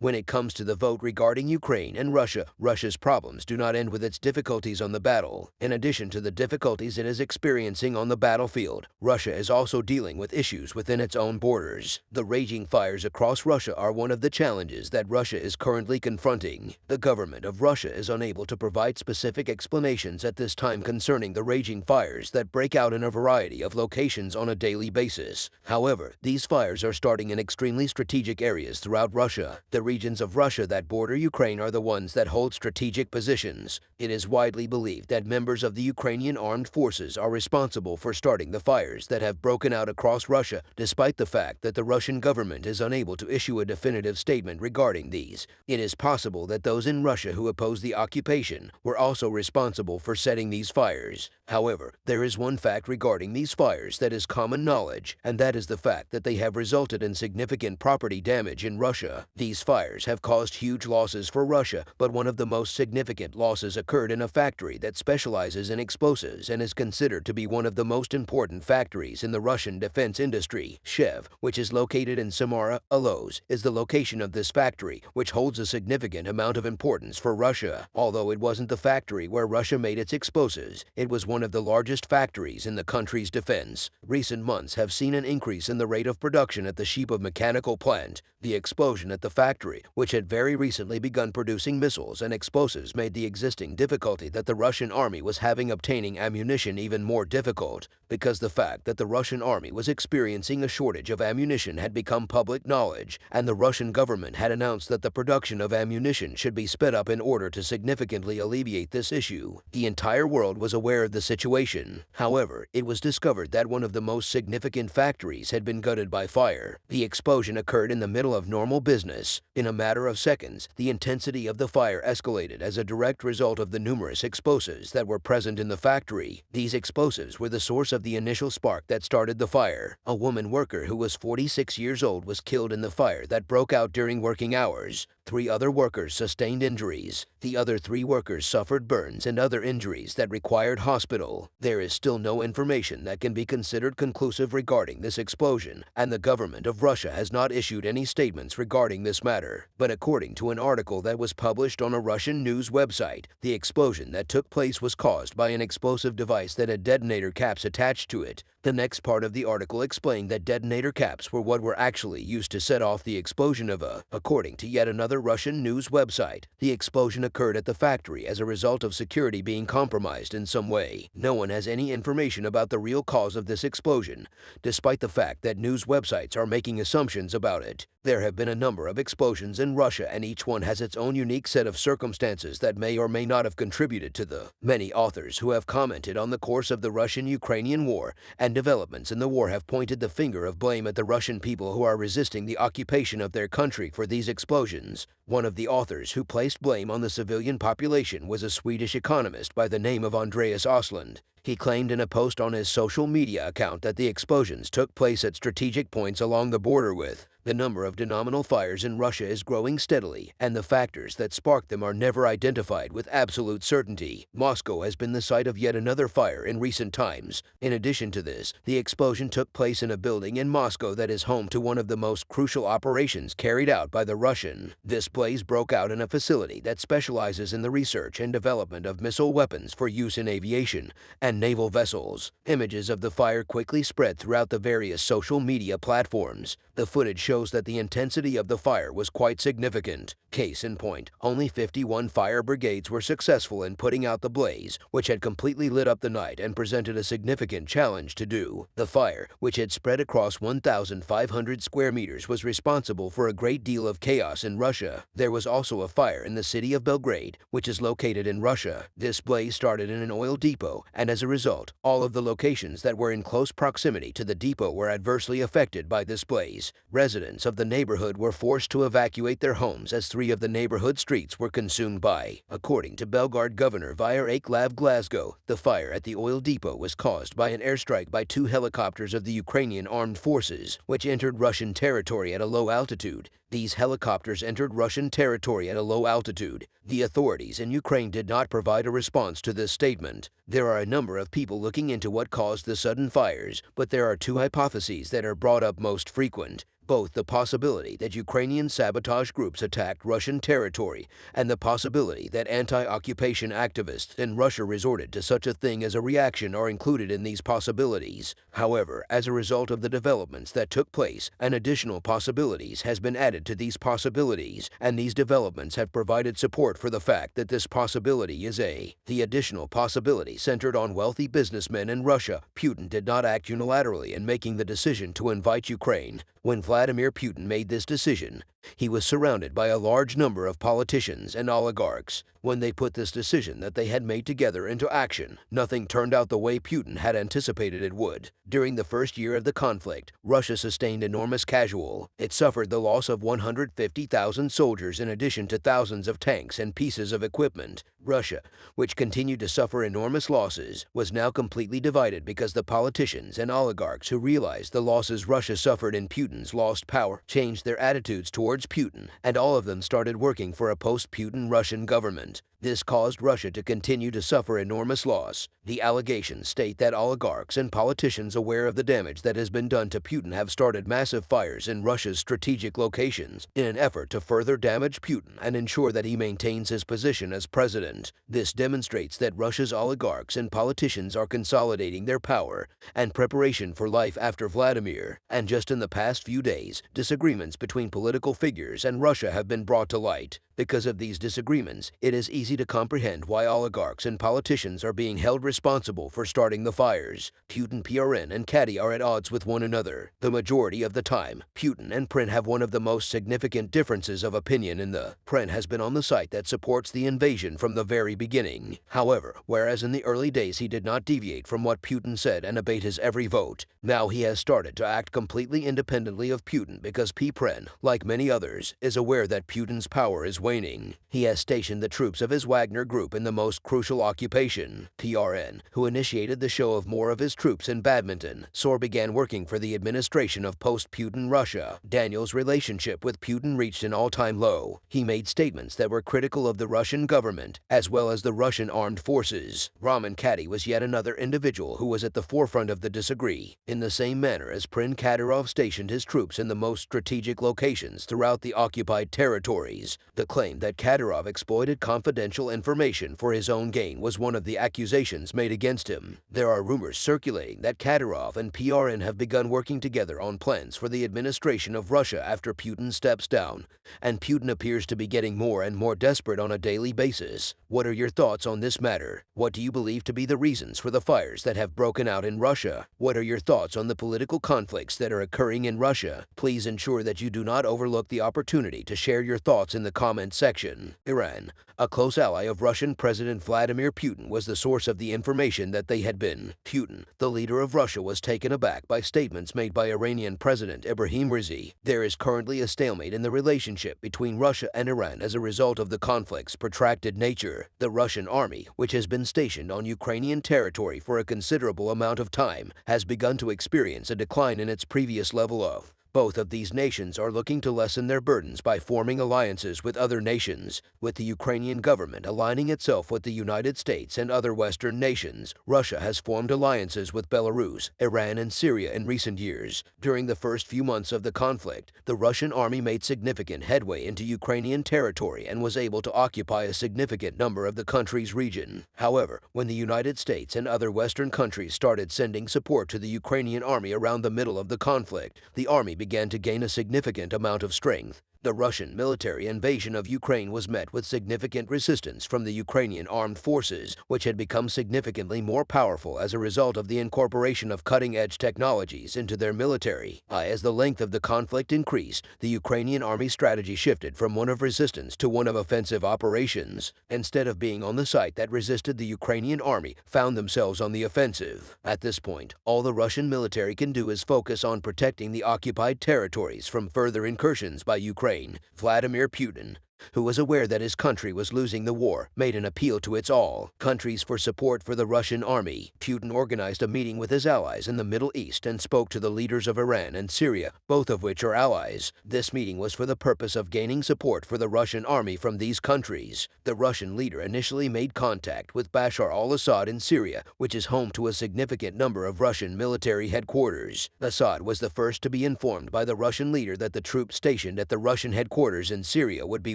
When it comes to the vote regarding Ukraine and Russia, Russia's problems do not end with its difficulties on the battle. In addition to the difficulties it is experiencing on the battlefield, Russia is also dealing with issues within its own borders. The raging fires across Russia are one of the challenges that Russia is currently confronting. The government of Russia is unable to provide specific explanations at this time concerning the raging fires that break out in a variety of locations on a daily basis. However, these fires are starting in extremely strategic areas throughout Russia. The regions of Russia that border Ukraine are the ones that hold strategic positions. It is widely believed that members of the Ukrainian armed forces are responsible for starting the fires that have broken out across Russia, despite the fact that the Russian government is unable to issue a definitive statement regarding these. It is possible that those in Russia who oppose the occupation were also responsible for setting these fires. However, there is one fact regarding these fires that is common knowledge, and that is the fact that they have resulted in significant property damage in Russia. These fires have caused huge losses for Russia, but one of the most significant losses occurred in a factory that specializes in explosives and is considered to be one of the most important factories in the Russian defense industry. Chev, which is located in Samara, Alos, is the location of this factory, which holds a significant amount of importance for Russia. Although it wasn't the factory where Russia made its explosives, it was one of the largest factories in the country's defense. Recent months have seen an increase in the rate of production at the Shipov mechanical plant. The explosion at the factory, which had very recently begun producing missiles and explosives, made the existing difficulty that the Russian army was having obtaining ammunition even more difficult, because the fact that the Russian army was experiencing a shortage of ammunition had become public knowledge, and the Russian government had announced that the production of ammunition should be sped up in order to significantly alleviate this issue. The entire world was aware of the situation. However, it was discovered that one of the most significant factories had been gutted by fire. The explosion occurred in the middle of normal business. In a matter of seconds, the intensity of the fire escalated as a direct result of the numerous explosives that were present in the factory. These explosives were the source of the initial spark that started the fire. A woman worker who was 46 years old was killed in the fire that broke out during working hours. 3 other workers sustained injuries. The other 3 workers suffered burns and other injuries that required hospital. There is still no information that can be considered conclusive regarding this explosion, and the government of Russia has not issued any statements regarding this matter. But according to an article that was published on a Russian news website, the explosion that took place was caused by an explosive device that had detonator caps attached to it. The next part of the article explained that detonator caps were what were actually used to set off the explosion of according to yet another Russian news website, the explosion occurred at the factory as a result of security being compromised in some way. No one has any information about the real cause of this explosion, despite the fact that news websites are making assumptions about it. There have been a number of explosions in Russia, and each one has its own unique set of circumstances that may or may not have contributed to the many authors who have commented on the course of the Russian-Ukrainian war and developments in the war have pointed the finger of blame at the Russian people who are resisting the occupation of their country for these explosions. One of the authors who placed blame on the civilian population was a Swedish economist by the name of Andreas Osland. He claimed in a post on his social media account that the explosions took place at strategic points along the border with the number of denominal fires in Russia is growing steadily, and the factors that sparked them are never identified with absolute certainty. Moscow has been the site of yet another fire in recent times. In addition to this, the explosion took place in a building in Moscow that is home to one of the most crucial operations carried out by the Russian. This blaze broke out in a facility that specializes in the research and development of missile weapons for use in aviation and naval vessels. Images of the fire quickly spread throughout the various social media platforms. The footage shows that the intensity of the fire was quite significant. Case in point, only 51 fire brigades were successful in putting out the blaze, which had completely lit up the night and presented a significant challenge to do. The fire, which had spread across 1,500 square meters, was responsible for a great deal of chaos in Russia. There was also a fire in the city of Belgrade, which is located in Russia. This blaze started in an oil depot, and as a result, all of the locations that were in close proximity to the depot were adversely affected by this blaze. Residents of the neighborhood were forced to evacuate their homes as 3 of the neighborhood streets were consumed by. According to Belgrade Governor Vyacheslav Glasgow, the fire at the oil depot was caused by an airstrike by 2 helicopters of the Ukrainian armed forces, which entered Russian territory at a low altitude. These helicopters entered Russian territory at a low altitude. The authorities in Ukraine did not provide a response to this statement. There are a number of people looking into what caused the sudden fires, but there are 2 hypotheses that are brought up most frequent. Both the possibility that Ukrainian sabotage groups attacked Russian territory and the possibility that anti-occupation activists in Russia resorted to such a thing as a reaction are included in these possibilities. However, as a result of the developments that took place, an additional possibilities has been added to these possibilities, and these developments have provided support for the fact that this possibility is the additional possibility centered on wealthy businessmen in Russia. Putin did not act unilaterally in making the decision to invite Ukraine. When Vladimir Putin made this decision, he was surrounded by a large number of politicians and oligarchs. When they put this decision that they had made together into action, nothing turned out the way Putin had anticipated it would. During the first year of the conflict, Russia sustained enormous casualties. It suffered the loss of 150,000 soldiers in addition to thousands of tanks and pieces of equipment. Russia, which continued to suffer enormous losses, was now completely divided because the politicians and oligarchs who realized the losses Russia suffered in Putin's lost power changed their attitudes towards Putin, and all of them started working for a post-Putin Russian government. This caused Russia to continue to suffer enormous loss. The allegations state that oligarchs and politicians aware of the damage that has been done to Putin have started massive fires in Russia's strategic locations in an effort to further damage Putin and ensure that he maintains his position as president. This demonstrates that Russia's oligarchs and politicians are consolidating their power and preparation for life after Vladimir. And just in the past few days, disagreements between political figures and Russia have been brought to light. Because of these disagreements, it is easy to comprehend why oligarchs and politicians are being held responsible for starting the fires. Putin, PRN, and Caddy are at odds with one another. The majority of the time, Putin and PRN have one of the most significant differences of opinion in the PRN has been on the side that supports the invasion from the very beginning. However, whereas in the early days he did not deviate from what Putin said and obeyed his every vote, now he has started to act completely independently of Putin because PRN, like many others, is aware that Putin's power is waning. He has stationed the troops of his Wagner group in the most crucial occupation. PRN, who initiated the show of more of his troops in badminton, began working for the administration of post-Putin Russia. Daniel's relationship with Putin reached an all-time low. He made statements that were critical of the Russian government, as well as the Russian armed forces. Roman Caddy was yet another individual who was at the forefront of the disagree. In the same manner as Prin Kadyrov stationed his troops in the most strategic locations throughout the occupied territories, the claim that Kadyrov exploited confidential information for his own gain was one of the accusations made against him. There are rumors circulating that Kadyrov and PRN have begun working together on plans for the administration of Russia after Putin steps down, and Putin appears to be getting more and more desperate on a daily basis. What are your thoughts on this matter? What do you believe to be the reasons for the fires that have broken out in Russia? What are your thoughts on the political conflicts that are occurring in Russia? Please ensure that you do not overlook the opportunity to share your thoughts in the comment section. Iran, a close ally of Russian President Vladimir Putin, was the source of the information that they had been. Putin, the leader of Russia, was taken aback by statements made by Iranian President Ibrahim Raisi. There is currently a stalemate in the relationship between Russia and Iran as a result of the conflict's protracted nature. The Russian army, which has been stationed on Ukrainian territory for a considerable amount of time, has begun to experience a decline in its previous level of. Both of these nations are looking to lessen their burdens by forming alliances with other nations. With the Ukrainian government aligning itself with the United States and other Western nations, Russia has formed alliances with Belarus, Iran, and Syria in recent years. During the first few months of the conflict, the Russian army made significant headway into Ukrainian territory and was able to occupy a significant number of the country's region. However, when the United States and other Western countries started sending support to the Ukrainian army around the middle of the conflict, the army began to gain a significant amount of strength. The Russian military invasion of Ukraine was met with significant resistance from the Ukrainian armed forces, which had become significantly more powerful as a result of the incorporation of cutting-edge technologies into their military. As the length of the conflict increased, the Ukrainian army strategy shifted from one of resistance to one of offensive operations. Instead of being on the side that resisted, the Ukrainian army found themselves on the offensive. At this point, all the Russian military can do is focus on protecting the occupied territories from further incursions by Ukraine. Vladimir Putin, who was aware that his country was losing the war, made an appeal to its all countries for support for the Russian army. Putin organized a meeting with his allies in the Middle East and spoke to the leaders of Iran and Syria, both of which are allies. This meeting was for the purpose of gaining support for the Russian army from these countries. The Russian leader initially made contact with Bashar al-Assad in Syria, which is home to a significant number of Russian military headquarters. Assad was the first to be informed by the Russian leader that the troops stationed at the Russian headquarters in Syria would be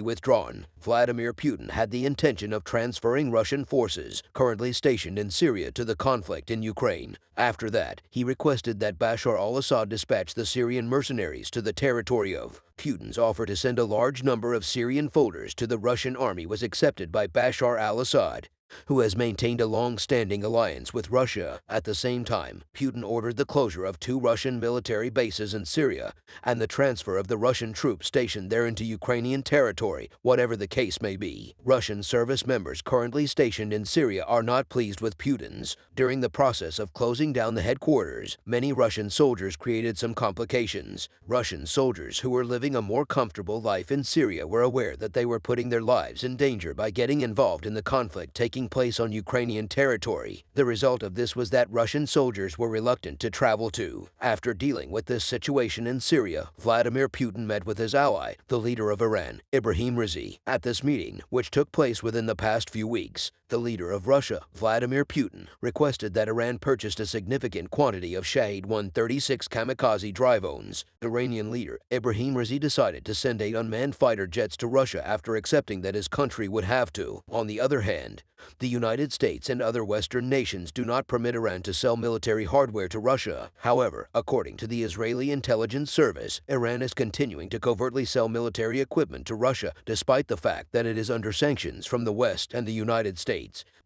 withdrawn. Vladimir Putin had the intention of transferring Russian forces currently stationed in Syria to the conflict in Ukraine. After that, he requested that Bashar al-Assad dispatch the Syrian mercenaries to the territory of Putin's offer to send a large number of Syrian soldiers to the Russian army was accepted by Bashar al-Assad, who has maintained a long-standing alliance with Russia. At the same time, Putin ordered the closure of 2 Russian military bases in Syria and the transfer of the Russian troops stationed there into Ukrainian territory, whatever the case may be. Russian service members currently stationed in Syria are not pleased with Putin's. During the process of closing down the headquarters, many Russian soldiers created some complications. Russian soldiers who were living a more comfortable life in Syria were aware that they were putting their lives in danger by getting involved in the conflict taking place on Ukrainian territory. The result of this was that Russian soldiers were reluctant to travel to. After dealing with this situation in Syria, Vladimir Putin met with his ally, the leader of Iran, Ibrahim Raisi. At this meeting, which took place within the past few weeks, the leader of Russia, Vladimir Putin, requested that Iran purchased a significant quantity of Shahed-136 kamikaze drones. Iranian leader Ibrahim Raisi decided to send 8 unmanned fighter jets to Russia after accepting that his country would have to. On the other hand, the United States and other Western nations do not permit Iran to sell military hardware to Russia. However, according to the Israeli intelligence service, Iran is continuing to covertly sell military equipment to Russia despite the fact that it is under sanctions from the West and the United States.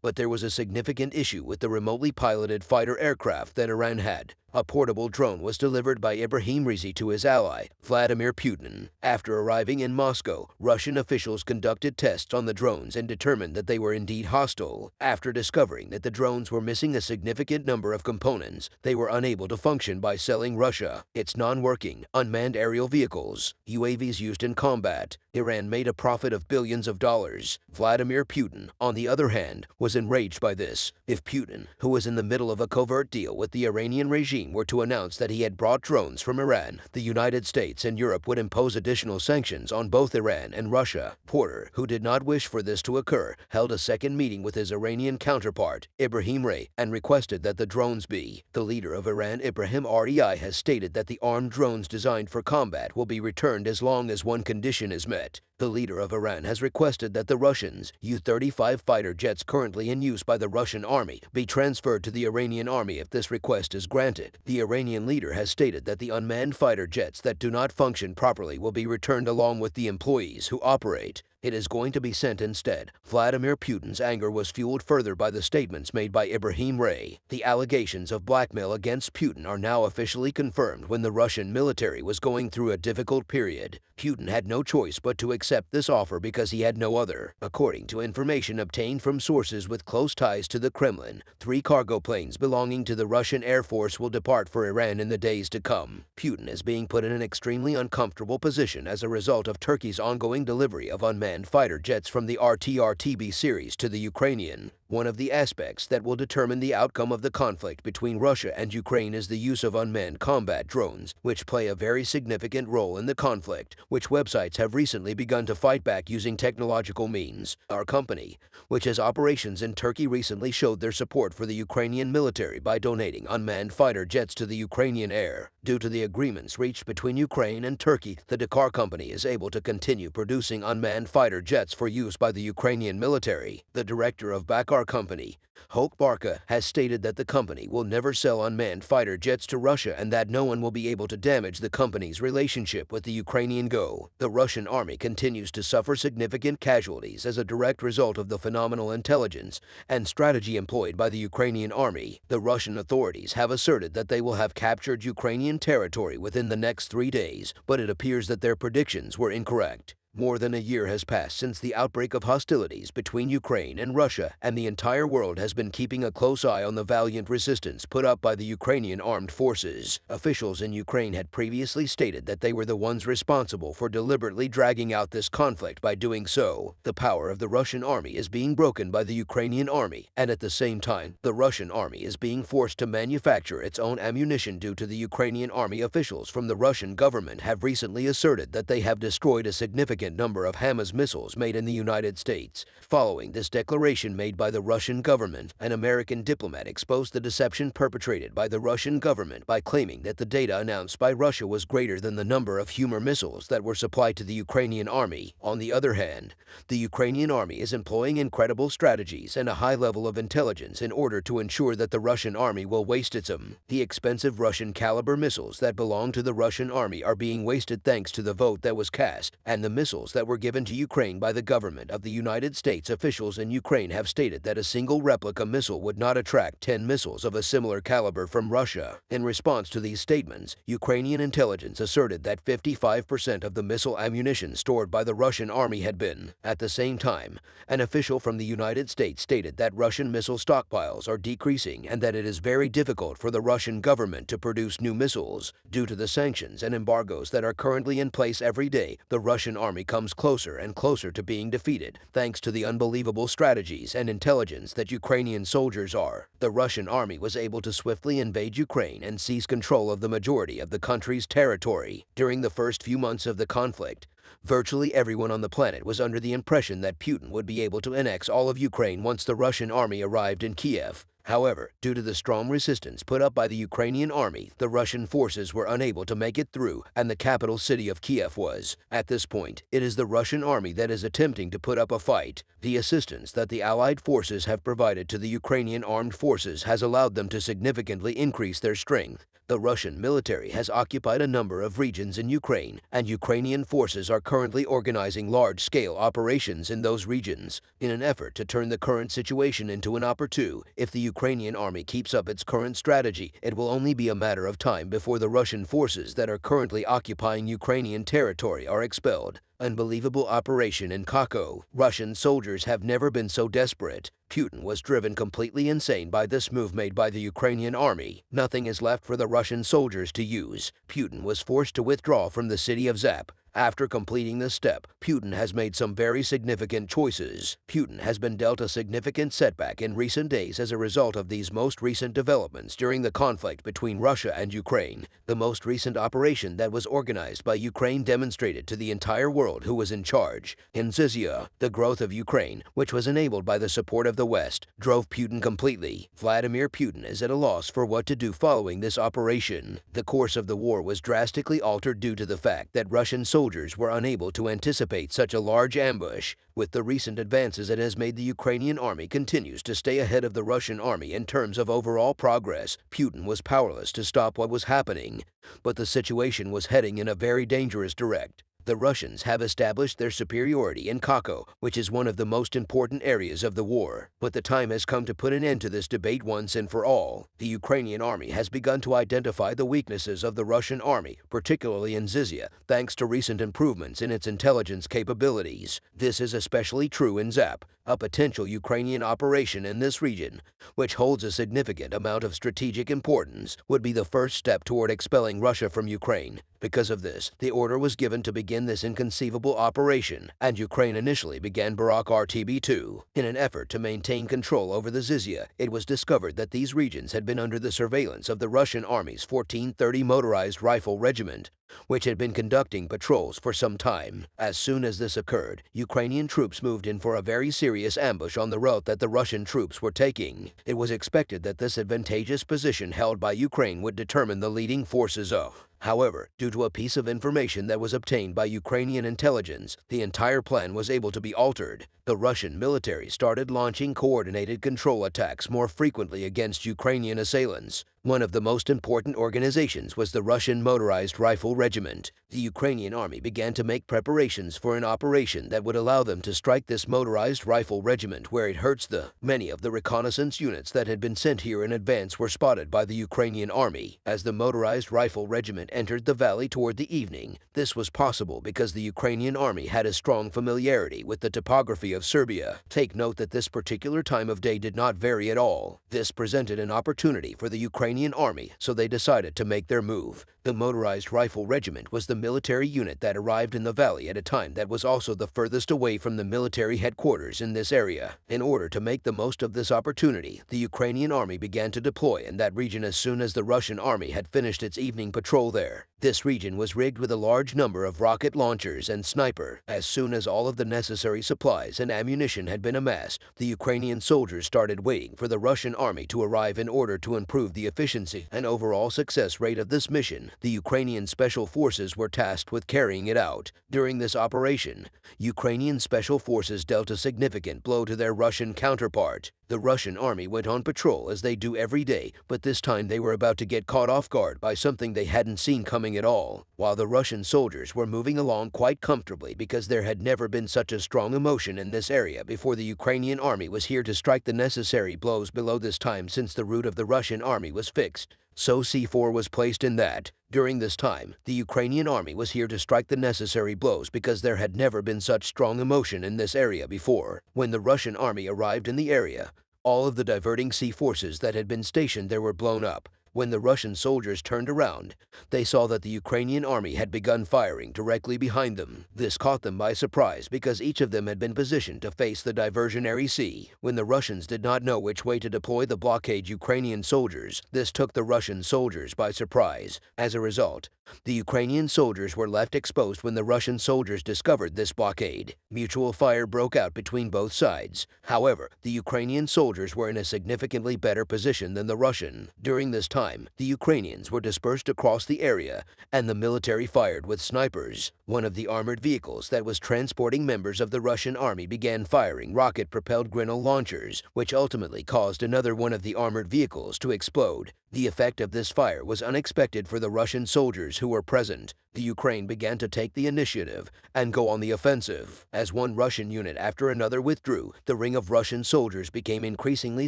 But there was a significant issue with the remotely piloted fighter aircraft that Iran had. A portable drone was delivered by Ibrahim Raisi to his ally, Vladimir Putin. After arriving in Moscow, Russian officials conducted tests on the drones and determined that they were indeed hostile. After discovering that the drones were missing a significant number of components, they were unable to function by selling Russia its non-working, unmanned aerial vehicles, UAVs used in combat. Iran made a profit of billions of dollars. Vladimir Putin, on the other hand, was enraged by this. If Putin, who was in the middle of a covert deal with the Iranian regime, were to announce that he had brought drones from Iran, the United States and Europe would impose additional sanctions on both Iran and Russia. Porter, who did not wish for this to occur, held a second meeting with his Iranian counterpart, Ibrahim Raisi, and requested that the drones be. The leader of Iran, Ibrahim Raisi, has stated that the armed drones designed for combat will be returned as long as one condition is met. The leader of Iran has requested that the Russians' U-35 fighter jets currently in use by the Russian army be transferred to the Iranian army if this request is granted. The Iranian leader has stated that the unmanned fighter jets that do not function properly will be returned along with the employees who operate. It is going to be sent instead. Vladimir Putin's anger was fueled further by the statements made by Ibrahim Raisi. The allegations of blackmail against Putin are now officially confirmed when the Russian military was going through a difficult period. Putin had no choice but to accept this offer because he had no other. According to information obtained from sources with close ties to the Kremlin, 3 cargo planes belonging to the Russian Air Force will depart for Iran in the days to come. Putin is being put in an extremely uncomfortable position as a result of Turkey's ongoing delivery of unmanned fighter jets from the RTR-TB series to the Ukrainian. One of the aspects that will determine the outcome of the conflict between Russia and Ukraine is the use of unmanned combat drones, which play a very significant role in the conflict, which websites have recently begun to fight back using technological means. Our company, which has operations in Turkey, recently showed their support for the Ukrainian military by donating unmanned fighter jets to the Ukrainian air. Due to the agreements reached between Ukraine and Turkey, the Dakar company is able to continue producing unmanned fighter jets for use by the Ukrainian military. The director of Baykar Company, Hoke Barka, has stated that the company will never sell unmanned fighter jets to Russia and that no one will be able to damage the company's relationship with the Ukrainian Go. The Russian army continues to suffer significant casualties as a direct result of the phenomenal intelligence and strategy employed by the Ukrainian army. The Russian authorities have asserted that they will have captured Ukrainian territory within the next 3 days, but it appears that their predictions were incorrect. More than a year has passed since the outbreak of hostilities between Ukraine and Russia, and the entire world has been keeping a close eye on the valiant resistance put up by the Ukrainian armed forces. Officials in Ukraine had previously stated that they were the ones responsible for deliberately dragging out this conflict. By doing so, the power of the Russian army is being broken by the Ukrainian army, and at the same time, the Russian army is being forced to manufacture its own ammunition due to the Ukrainian army. Officials from the Russian government have recently asserted that they have destroyed a significant number of HIMARS missiles made in the United States. Following this declaration made by the Russian government, an American diplomat exposed the deception perpetrated by the Russian government by claiming that the data announced by Russia was greater than the number of HIMARS missiles that were supplied to the Ukrainian army. On the other hand, the Ukrainian army is employing incredible strategies and a high level of intelligence in order to ensure that the Russian army will waste the expensive Russian caliber missiles that belong to the Russian army are being wasted thanks to the vote that was cast, and the missiles that were given to Ukraine by the government of the United States. Officials in Ukraine have stated that a single replica missile would not attract 10 missiles of a similar caliber from Russia. In response to these statements, Ukrainian intelligence asserted that 55% of the missile ammunition stored by the Russian army had been. At the same time, an official from the United States stated that Russian missile stockpiles are decreasing and that it is very difficult for the Russian government to produce new missiles. Due to the sanctions and embargoes that are currently in place every day, the Russian army comes closer and closer to being defeated, thanks to the unbelievable strategies and intelligence that Ukrainian soldiers are. The Russian army was able to swiftly invade Ukraine and seize control of the majority of the country's territory. During the first few months of the conflict, virtually everyone on the planet was under the impression that Putin would be able to annex all of Ukraine once the Russian army arrived in Kiev. However, due to the strong resistance put up by the Ukrainian army, the Russian forces were unable to make it through, and the capital city of Kiev was. At this point, it is the Russian army that is attempting to put up a fight. The assistance that the Allied forces have provided to the Ukrainian armed forces has allowed them to significantly increase their strength. The Russian military has occupied a number of regions in Ukraine, and Ukrainian forces are currently organizing large-scale operations in those regions in an effort to turn the current situation into an opportunity. If the Ukrainian army keeps up its current strategy, it will only be a matter of time before the Russian forces that are currently occupying Ukrainian territory are expelled. Unbelievable operation in Kharkov. Russian soldiers have never been so desperate. Putin was driven completely insane by this move made by the Ukrainian army. Nothing is left for the Russian soldiers to use. Putin was forced to withdraw from the city of Zap. After completing this step, Putin has made some very significant choices. Putin has been dealt a significant setback in recent days as a result of these most recent developments during the conflict between Russia and Ukraine. The most recent operation that was organized by Ukraine demonstrated to the entire world who was in charge. In Zizia, the growth of Ukraine, which was enabled by the support of the West, drove Putin completely. Vladimir Putin is at a loss for what to do following this operation. The course of the war was drastically altered due to the fact that Russian soldiers were unable to anticipate such a large ambush. With the recent advances, it has made the Ukrainian army continues to stay ahead of the Russian army in terms of overall progress. Putin was powerless to stop what was happening, but the situation was heading in a very dangerous direction. The Russians have established their superiority in Kharkov, which is one of the most important areas of the war. But the time has come to put an end to this debate once and for all. The Ukrainian army has begun to identify the weaknesses of the Russian army, particularly in Zizia, thanks to recent improvements in its intelligence capabilities. This is especially true in Zap, a potential Ukrainian operation in this region, which holds a significant amount of strategic importance, would be the first step toward expelling Russia from Ukraine. Because of this, the order was given to begin this inconceivable operation, and Ukraine initially began Barak RTB-2. In an effort to maintain control over the Zizia, it was discovered that these regions had been under the surveillance of the Russian Army's 1430 Motorized Rifle Regiment, which had been conducting patrols for some time. As soon as this occurred, Ukrainian troops moved in for a very serious ambush on the route that the Russian troops were taking. It was expected that this advantageous position held by Ukraine would determine the leading forces of. However, due to a piece of information that was obtained by Ukrainian intelligence, the entire plan was able to be altered. The Russian military started launching coordinated control attacks more frequently against Ukrainian assailants. One of the most important organizations was the Russian Motorized Rifle Regiment. The Ukrainian army began to make preparations for an operation that would allow them to strike this motorized rifle regiment where it hurts the. Many of the reconnaissance units that had been sent here in advance were spotted by the Ukrainian army. As the motorized rifle regiment entered the valley toward the evening, this was possible because the Ukrainian army had a strong familiarity with the topography of Serbia. Take note that this particular time of day did not vary at all. This presented an opportunity for the Ukrainian army, so they decided to make their move. The Motorized Rifle Regiment was the military unit that arrived in the valley at a time that was also the furthest away from the military headquarters in this area. In order to make the most of this opportunity, the Ukrainian army began to deploy in that region as soon as the Russian army had finished its evening patrol there. This region was rigged with a large number of rocket launchers and sniper. As soon as all of the necessary supplies and ammunition had been amassed, the Ukrainian soldiers started waiting for the Russian army to arrive in order to improve the efficiency and overall success rate of this mission. The Ukrainian Special Forces were tasked with carrying it out. During this operation, Ukrainian Special Forces dealt a significant blow to their Russian counterpart. The Russian army went on patrol as they do every day, but this time they were about to get caught off guard by something they hadn't seen coming at all. While the Russian soldiers were moving along quite comfortably because there had never been such a strong emotion in this area before, the Ukrainian army was here to strike the necessary blows below this time since the route of the Russian army was fixed. So C4 was placed in that. During this time, the Ukrainian army was here to strike the necessary blows because there had never been such strong emotion in this area before. When the Russian army arrived in the area, all of the diverting sea forces that had been stationed there were blown up. When the Russian soldiers turned around, they saw that the Ukrainian army had begun firing directly behind them. This caught them by surprise because each of them had been positioned to face the diversionary sea. When the Russians did not know which way to deploy the blockade Ukrainian soldiers, this took the Russian soldiers by surprise. As a result, the Ukrainian soldiers were left exposed when the Russian soldiers discovered this blockade. Mutual fire broke out between both sides. However, the Ukrainian soldiers were in a significantly better position than the Russian. During this time, the Ukrainians were dispersed across the area, and the military fired with snipers. One of the armored vehicles that was transporting members of the Russian army began firing rocket-propelled Grinnell launchers, which ultimately caused another one of the armored vehicles to explode. The effect of this fire was unexpected for the Russian soldiers who were present. The Ukraine began to take the initiative and go on the offensive. As one Russian unit after another withdrew, the ring of Russian soldiers became increasingly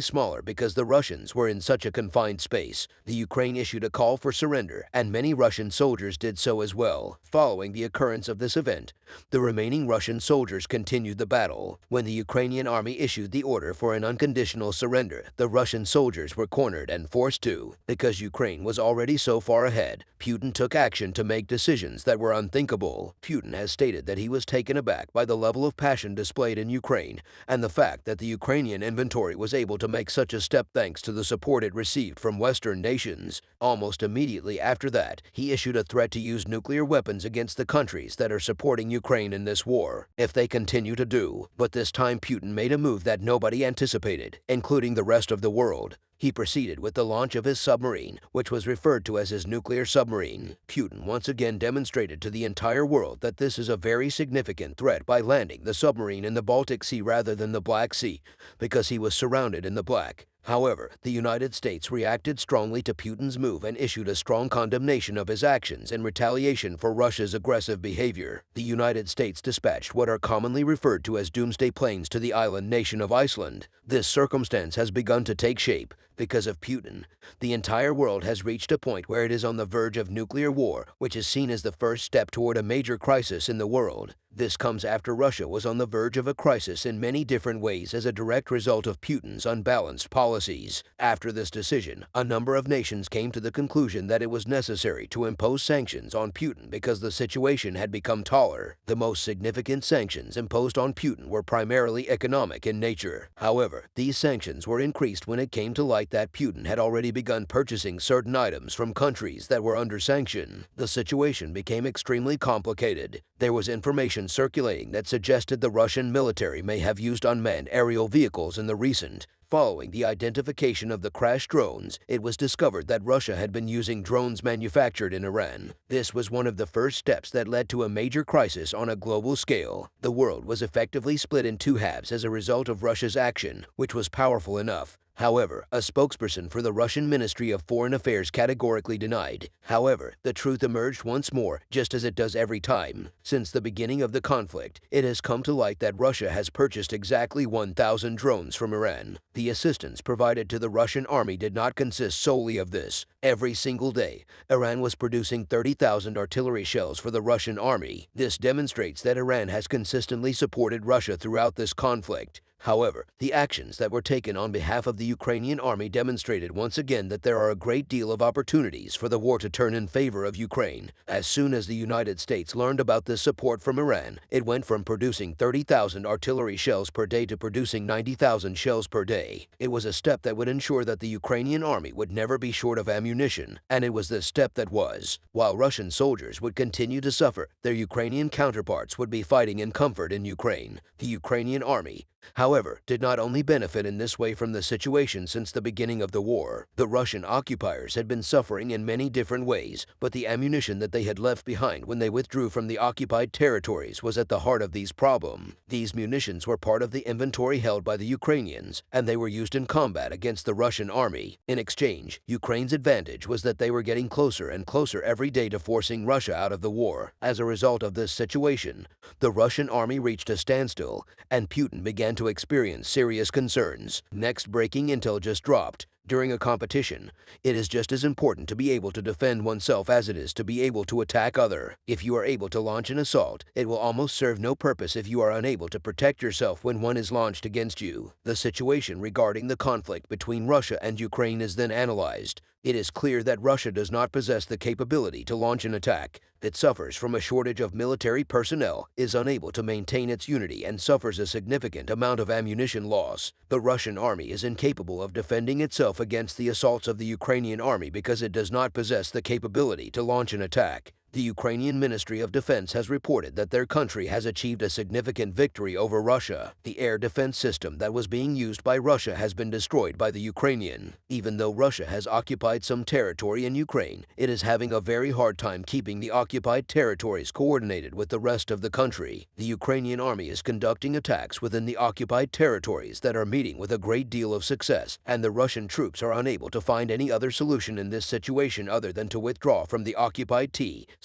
smaller because the Russians were in such a confined space. The Ukraine issued a call for surrender, and many Russian soldiers did so as well. Following the occurrence of this event, the remaining Russian soldiers continued the battle. When the Ukrainian army issued the order for an unconditional surrender, the Russian soldiers were cornered and forced to. Because Ukraine was already so far ahead, Putin took action to make decisions that were unthinkable. Putin has stated that he was taken aback by the level of passion displayed in Ukraine and the fact that the Ukrainian inventory was able to make such a step thanks to the support it received from Western nations. Almost immediately after that, he issued a threat to use nuclear weapons against the countries that are supporting Ukraine in this war, if they continue to do. But this time Putin made a move that nobody anticipated, including the rest of the world. He proceeded with the launch of his submarine, which was referred to as his nuclear submarine. Putin once again demonstrated to the entire world that this is a very significant threat by landing the submarine in the Baltic Sea rather than the Black Sea, because he was surrounded in the Black. However, the United States reacted strongly to Putin's move and issued a strong condemnation of his actions in retaliation for Russia's aggressive behavior. The United States dispatched what are commonly referred to as doomsday planes to the island nation of Iceland. This circumstance has begun to take shape. Because of Putin, the entire world has reached a point where it is on the verge of nuclear war, which is seen as the first step toward a major crisis in the world. This comes after Russia was on the verge of a crisis in many different ways as a direct result of Putin's unbalanced policies. After this decision, a number of nations came to the conclusion that it was necessary to impose sanctions on Putin because the situation had become taller. The most significant sanctions imposed on Putin were primarily economic in nature. However, these sanctions were increased when it came to light that Putin had already begun purchasing certain items from countries that were under sanction. The situation became extremely complicated. There was information circulating that suggested the Russian military may have used unmanned aerial vehicles in the recent. Following the identification of the crashed drones, it was discovered that Russia had been using drones manufactured in Iran. This was one of the first steps that led to a major crisis on a global scale. The world was effectively split in two halves as a result of Russia's action, which was powerful enough However, a spokesperson for the Russian Ministry of Foreign Affairs categorically denied. However, the truth emerged once more, just as it does every time. Since the beginning of the conflict, it has come to light that Russia has purchased exactly 1,000 drones from Iran. The assistance provided to the Russian army did not consist solely of this. Every single day, Iran was producing 30,000 artillery shells for the Russian army. This demonstrates that Iran has consistently supported Russia throughout this conflict. However, the actions that were taken on behalf of the Ukrainian army demonstrated once again that there are a great deal of opportunities for the war to turn in favor of Ukraine. As soon as the United States learned about this support from Iran, it went from producing 30,000 artillery shells per day to producing 90,000 shells per day. It was a step that would ensure that the Ukrainian army would never be short of ammunition, and it was this step that was. While Russian soldiers would continue to suffer, their Ukrainian counterparts would be fighting in comfort in Ukraine. The Ukrainian army, however, did not only benefit in this way from the situation since the beginning of the war. The Russian occupiers had been suffering in many different ways, but the ammunition that they had left behind when they withdrew from the occupied territories was at the heart of these problems. These munitions were part of the inventory held by the Ukrainians, and they were used in combat against the Russian army. In exchange, Ukraine's advantage was that they were getting closer and closer every day to forcing Russia out of the war. As a result of this situation, the Russian army reached a standstill, and Putin began to experience serious concerns. Next breaking intel just dropped. During a competition, it is just as important to be able to defend oneself as it is to be able to attack other. If you are able to launch an assault, it will almost serve no purpose if you are unable to protect yourself when one is launched against you. The situation regarding the conflict between Russia and Ukraine is then analyzed. It is clear that Russia does not possess the capability to launch an attack. It suffers from a shortage of military personnel, is unable to maintain its unity, and suffers a significant amount of ammunition loss. The Russian army is incapable of defending itself against the assaults of the Ukrainian army because it does not possess the capability to launch an attack. The Ukrainian Ministry of Defense has reported that their country has achieved a significant victory over Russia. The air defense system that was being used by Russia has been destroyed by the Ukrainian. Even though Russia has occupied some territory in Ukraine, it is having a very hard time keeping the occupied territories coordinated with the rest of the country. The Ukrainian army is conducting attacks within the occupied territories that are meeting with a great deal of success, and the Russian troops are unable to find any other solution in this situation other than to withdraw from the occupied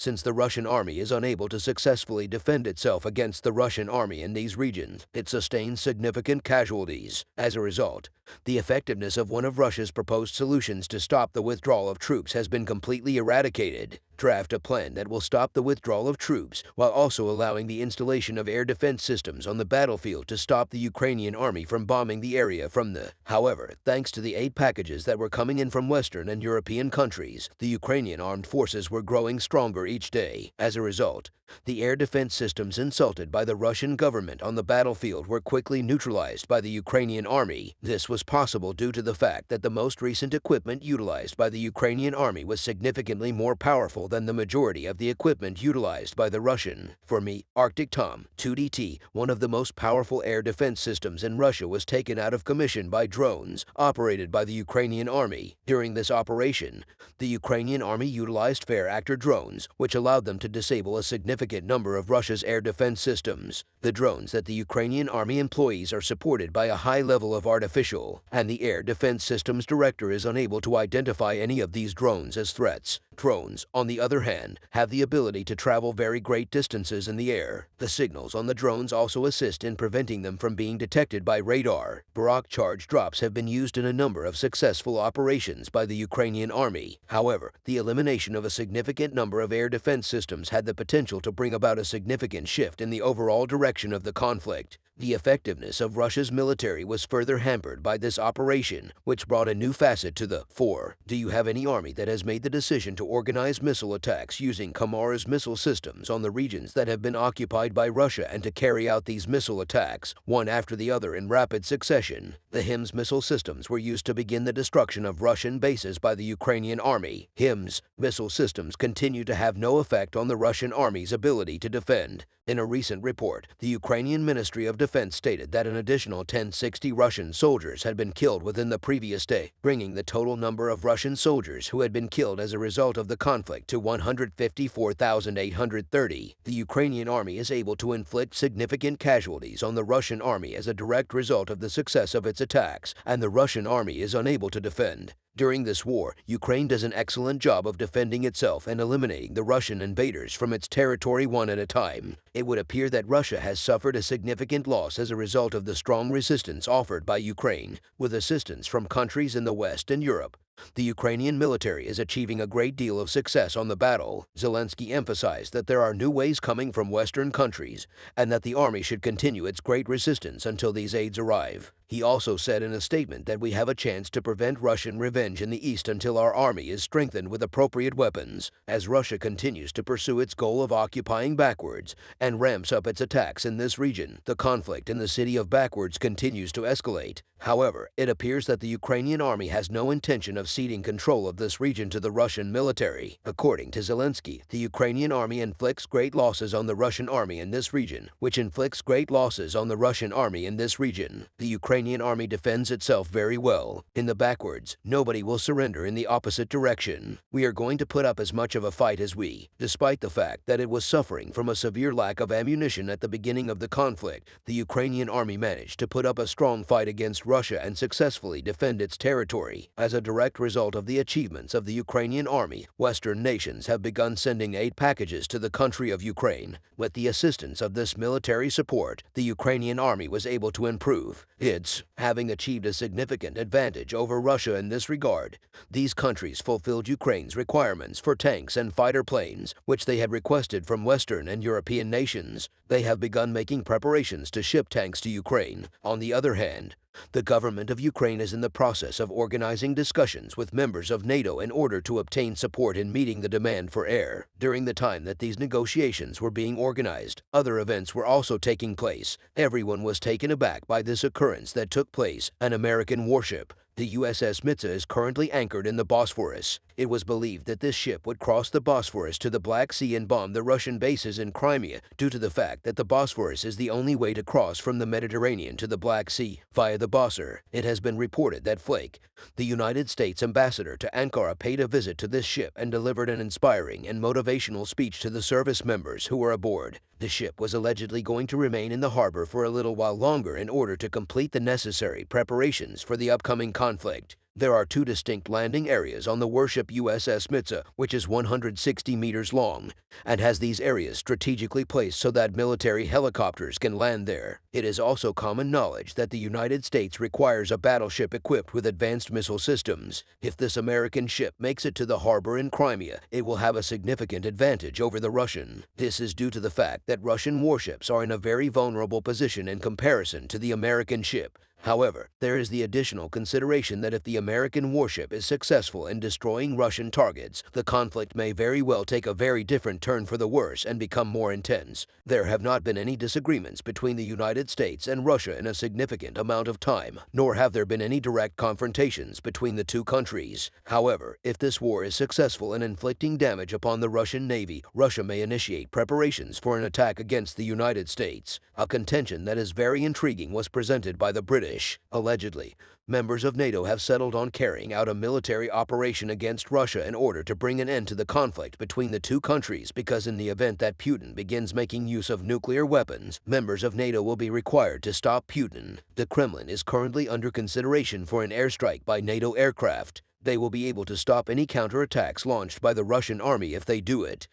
since the Russian army is unable to successfully defend itself against the Russian army in these regions. It sustains significant casualties. As a result, the effectiveness of one of Russia's proposed solutions to stop the withdrawal of troops has been completely eradicated. Draft a plan that will stop the withdrawal of troops while also allowing the installation of air defense systems on the battlefield to stop the Ukrainian army from bombing the area from the. However, thanks to the aid packages that were coming in from Western and European countries, the Ukrainian armed forces were growing stronger each day. As a result, the air defense systems insulted by the Russian government on the battlefield were quickly neutralized by the Ukrainian army. This was possible due to the fact that the most recent equipment utilized by the Ukrainian army was significantly more powerful than the majority of the equipment utilized by the Russian. For me, Arctic Tom 2DT, one of the most powerful air defense systems in Russia, was taken out of commission by drones operated by the Ukrainian army. During this operation, the Ukrainian army utilized Fair-Actor drones, which allowed them to disable a significant number of Russia's air defense systems. The drones that the Ukrainian army employees are supported by a high level of artificial, and the air defense systems director is unable to identify any of these drones as threats. Drones, on the other hand, have the ability to travel very great distances in the air. The signals on the drones also assist in preventing them from being detected by radar. Barak charge drops have been used in a number of successful operations by the Ukrainian army. However, the elimination of a significant number of air defense systems had the potential to bring about a significant shift in the overall direction of the conflict. The effectiveness of Russia's military was further hampered by this operation, which brought a new facet to the 4. Do you have any army that has made the decision to organize missile attacks using Kamara's missile systems on the regions that have been occupied by Russia and to carry out these missile attacks, one after the other in rapid succession? The HIMS missile systems were used to begin the destruction of Russian bases by the Ukrainian army. HIMS missile systems continue to have no effect on the Russian army's ability to defend. In a recent report, the Ukrainian Ministry of Defense stated that an additional 1060 Russian soldiers had been killed within the previous day, bringing the total number of Russian soldiers who had been killed as a result of the conflict to 154,830. The Ukrainian army is able to inflict significant casualties on the Russian army as a direct result of the success of its attacks, and the Russian army is unable to defend. During this war, Ukraine does an excellent job of defending itself and eliminating the Russian invaders from its territory one at a time. It would appear that Russia has suffered a significant loss as a result of the strong resistance offered by Ukraine, with assistance from countries in the West and Europe. The Ukrainian military is achieving a great deal of success on the battle. Zelensky emphasized that there are new ways coming from Western countries and that the army should continue its great resistance until these aids arrive. He also said in a statement that we have a chance to prevent Russian revenge in the east until our army is strengthened with appropriate weapons, as Russia continues to pursue its goal of occupying Bakhmut and ramps up its attacks in this region. The conflict in the city of Bakhmut continues to escalate. However, it appears that the Ukrainian army has no intention of ceding control of this region to the Russian military. According to Zelensky, the Ukrainian army inflicts great losses on the Russian army in this region, which inflicts great losses on the Russian army in this region. The Ukrainian army defends itself very well. In the Bakhmut, nobody will surrender in the opposite direction. We are going to put up as much of a fight as we, despite the fact that it was suffering from a severe lack of ammunition at the beginning of the conflict. The Ukrainian army managed to put up a strong fight against Russia and successfully defend its territory. As a direct result of the achievements of the Ukrainian army, Western nations have begun sending aid packages to the country of Ukraine. With the assistance of this military support, the Ukrainian army was able to improve its, having achieved a significant advantage over Russia in this regard. These countries fulfilled Ukraine's requirements for tanks and fighter planes, which they had requested from Western and European nations. They have begun making preparations to ship tanks to Ukraine. On the other hand, the government of Ukraine is in the process of organizing discussions with members of NATO in order to obtain support in meeting the demand for air. During the time that these negotiations were being organized, other events were also taking place. Everyone was taken aback by this occurrence that took place. An American warship, the USS Mitsa, is currently anchored in the Bosphorus. It was believed that this ship would cross the Bosphorus to the Black Sea and bomb the Russian bases in Crimea due to the fact that the Bosphorus is the only way to cross from the Mediterranean to the Black Sea via the Bosphorus. It has been reported that Flake, the United States ambassador to Ankara, paid a visit to this ship and delivered an inspiring and motivational speech to the service members who were aboard. The ship was allegedly going to remain in the harbor for a little while longer in order to complete the necessary preparations for the upcoming conflict. There are two distinct landing areas on the warship USS Mitsa, which is 160 meters long, and has these areas strategically placed so that military helicopters can land there. It is also common knowledge that the United States requires a battleship equipped with advanced missile systems. If this American ship makes it to the harbor in Crimea, it will have a significant advantage over the Russian. This is due to the fact that Russian warships are in a very vulnerable position in comparison to the American ship. However, there is the additional consideration that if the American warship is successful in destroying Russian targets, the conflict may very well take a very different turn for the worse and become more intense. There have not been any disagreements between the United States and Russia in a significant amount of time, nor have there been any direct confrontations between the two countries. However, if this war is successful in inflicting damage upon the Russian Navy, Russia may initiate preparations for an attack against the United States. A contention that is very intriguing was presented by the British. Allegedly, members of NATO have settled on carrying out a military operation against Russia in order to bring an end to the conflict between the two countries, because in the event that Putin begins making use of nuclear weapons, members of NATO will be required to stop Putin. The Kremlin is currently under consideration for an airstrike by NATO aircraft. They will be able to stop any counterattacks launched by the Russian army if they do it.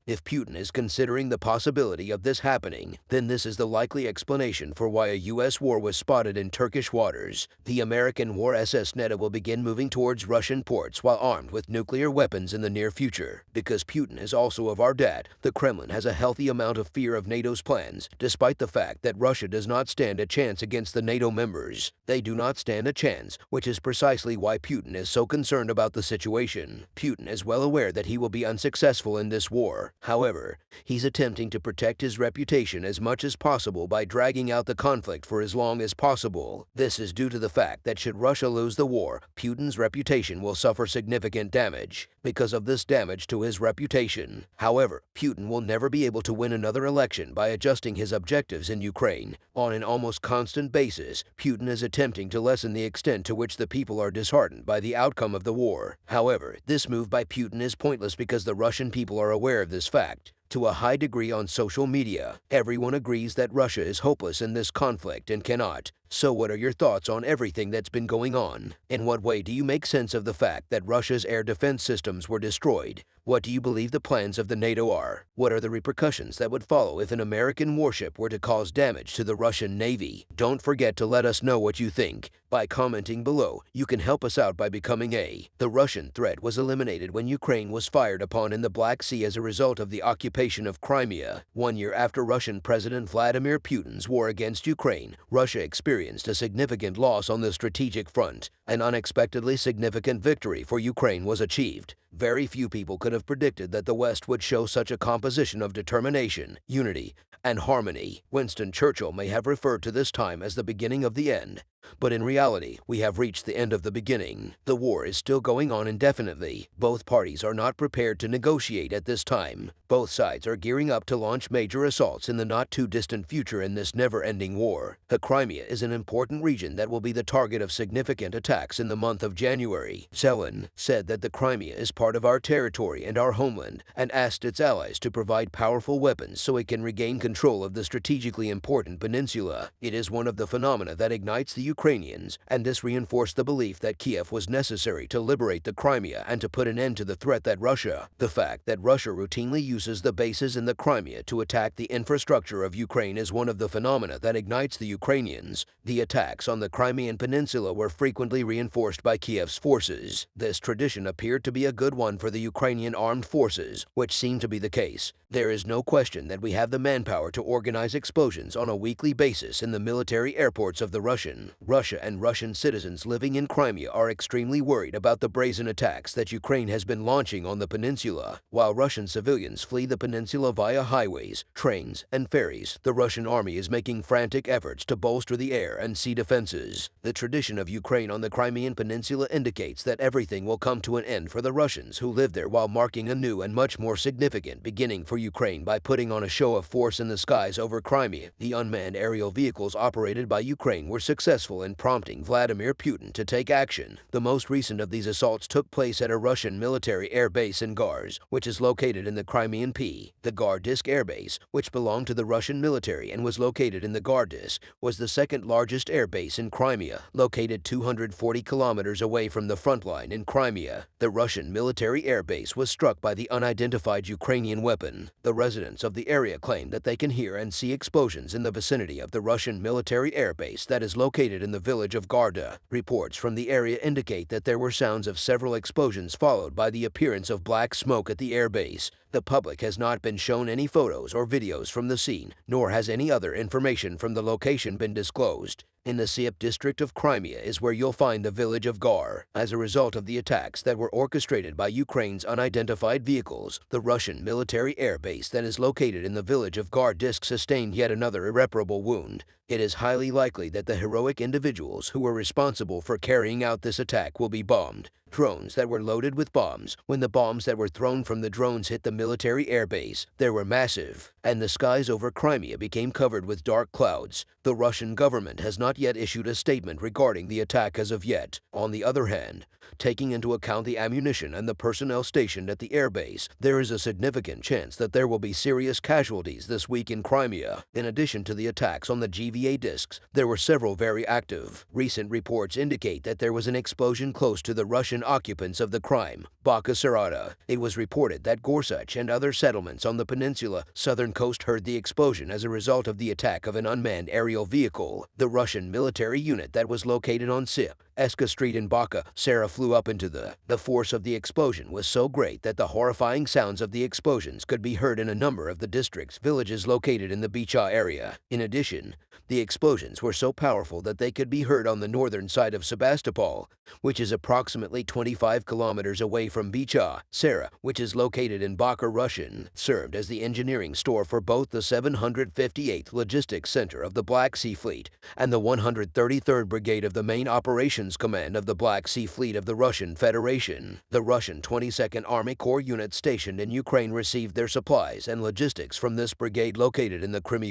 If Putin is considering the possibility of this happening, then this is the likely explanation for why a U.S. war was spotted in Turkish waters. The American war SS Netta will begin moving towards Russian ports while armed with nuclear weapons in the near future. Because Putin is also of our dad, the Kremlin has a healthy amount of fear of NATO's plans, despite the fact that Russia does not stand a chance against the NATO members. They do not stand a chance, which is precisely why Putin is so concerned about the situation. Putin is well aware that he will be unsuccessful in this war. However, he's attempting to protect his reputation as much as possible by dragging out the conflict for as long as possible. This is due to the fact that should Russia lose the war, Putin's reputation will suffer significant damage. Because of this damage to his reputation, however, Putin will never be able to win another election by adjusting his objectives in Ukraine. On an almost constant basis, Putin is attempting to lessen the extent to which the people are disheartened by the outcome of the war. However, this move by Putin is pointless because the Russian people are aware of this fact. To a high degree on social media, everyone agrees that Russia is hopeless in this conflict and cannot. So what are your thoughts on everything that's been going on? In what way do you make sense of the fact that Russia's air defense systems were destroyed? What do you believe the plans of the NATO are? What are the repercussions that would follow if an American warship were to cause damage to the Russian Navy? Don't forget to let us know what you think. By commenting below, you can help us out by becoming a. The Russian threat was eliminated when Ukraine was fired upon in the Black Sea as a result of the occupation of Crimea. 1 year after Russian President Vladimir Putin's war against Ukraine, Russia experienced a significant loss on the strategic front. An unexpectedly significant victory for Ukraine was achieved. Very few people could have predicted that the West would show such a composition of determination, unity, and harmony. Winston Churchill may have referred to this time as the beginning of the end, but in reality, we have reached the end of the beginning. The war is still going on indefinitely. Both parties are not prepared to negotiate at this time. Both sides are gearing up to launch major assaults in the not-too-distant future in this never-ending war. The Crimea is an important region that will be the target of significant attacks in the month of January. Zelensky said that the Crimea is part of our territory and our homeland, and asked its allies to provide powerful weapons so it can regain control of the strategically important peninsula. It is one of the phenomena that ignites the Ukrainians, and this reinforced the belief that Kiev was necessary to liberate the Crimea and to put an end to the threat that Russia. The fact that Russia routinely uses the bases in the Crimea to attack the infrastructure of Ukraine is one of the phenomena that ignites the Ukrainians. The attacks on the Crimean Peninsula were frequently reinforced by Kiev's forces. This tradition appeared to be a good one for the Ukrainian armed forces, which seemed to be the case. There is no question that we have the manpower to organize explosions on a weekly basis in the military airports of the Russia and Russian citizens living in Crimea are extremely worried about the brazen attacks that Ukraine has been launching on the peninsula. While Russian civilians flee the peninsula via highways, trains, and ferries, the Russian army is making frantic efforts to bolster the air and sea defenses. The tradition of Ukraine on the Crimean Peninsula indicates that everything will come to an end for the Russians who live there, while marking a new and much more significant beginning for Ukraine by putting on a show of force in the skies over Crimea. The unmanned aerial vehicles operated by Ukraine were successful in prompting Vladimir Putin to take action. The most recent of these assaults took place at a Russian military air base in Gars, which is located in the Crimean Sea. The Gardisk Air Base, which belonged to the Russian military and was located in the Gardisk, was the second largest air base in Crimea, located 240 kilometers away from the front line in Crimea. The Russian military air base was struck by the unidentified Ukrainian weapon. The residents of the area claim that they can hear and see explosions in the vicinity of the Russian military air base that is located in the village of Garda. Reports from the area indicate that there were sounds of several explosions followed by the appearance of black smoke at the air base. The public has not been shown any photos or videos from the scene, nor has any other information from the location been disclosed. In the Siepe district of Crimea is where you'll find the village of Gar. As a result of the attacks that were orchestrated by Ukraine's unidentified vehicles, the Russian military air base that is located in the village of Gardisk sustained yet another irreparable wound. It is highly likely that the heroic individuals who were responsible for carrying out this attack will be bombed. Drones that were loaded with bombs. When the bombs that were thrown from the drones hit the military airbase, they were massive, and the skies over Crimea became covered with dark clouds. The Russian government has not yet issued a statement regarding the attack as of yet. On the other hand, taking into account the ammunition and the personnel stationed at the airbase, there is a significant chance that there will be serious casualties this week in Crimea. In addition to the attacks on the GVA discs, there were several very active. Recent reports indicate that there was an explosion close to the Russian occupants of the Crimea, Bakhmut. It was reported that Gorsuch and other settlements on the peninsula southern coast heard the explosion as a result of the attack of an unmanned aerial vehicle. The Russian military unit that was located on Sip, Eska Street in Bakhmut flew up into the force of the explosion was so great that the horrifying sounds of the explosions could be heard in a number of the district's villages located in the Bicha area. In addition, the explosions were so powerful that they could be heard on the northern side of Sebastopol, which is approximately 25 kilometers away from Bicha. Sera, which is located in Bakhmut Russian, served as the engineering store for both the 758th Logistics Center of the Black Sea Fleet and the 133rd Brigade of the Main Operations Command of the Black Sea Fleet of the Russian Federation. The Russian 22nd Army Corps units stationed in Ukraine received their supplies and logistics from this brigade located in the Crimea.